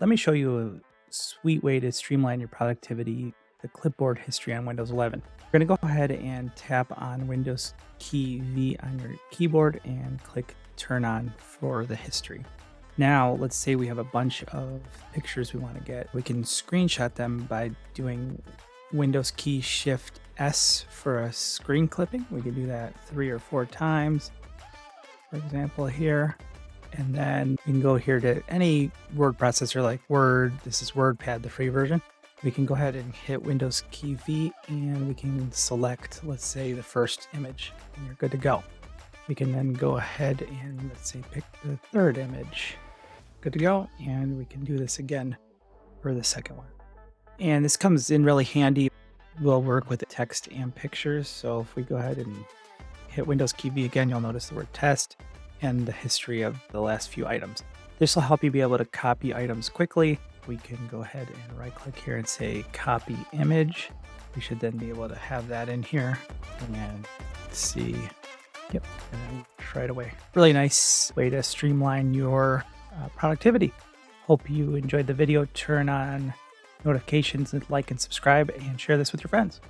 Let me show you a sweet way to streamline your productivity, the clipboard history on Windows 11. We're going to go ahead and tap on Windows key V on your keyboard and click turn on for the history. Now, let's say we have a bunch of pictures we want to get. We can screenshot them by doing Windows key Shift S for a screen clipping. We can do that 3 or 4 times, for example, here. And then we can go here to any word processor like Word. This is WordPad, the free version. We can go ahead and hit Windows key V and we can select, let's say, the first image, and you're good to go. We can then go ahead and, let's say, pick the third image. Good to go. And we can do this again for the second one. And this comes in really handy. We'll work with text and pictures. So if we go ahead and hit Windows key V again, you'll notice the word test and the history of the last few items. This will help you be able to copy items quickly. We can go ahead and right click here and say copy image. We should then be able to have that in here and see. Yep, and then right away. Really nice way to streamline your productivity. Hope you enjoyed the video. Turn on notifications and like and subscribe and share this with your friends.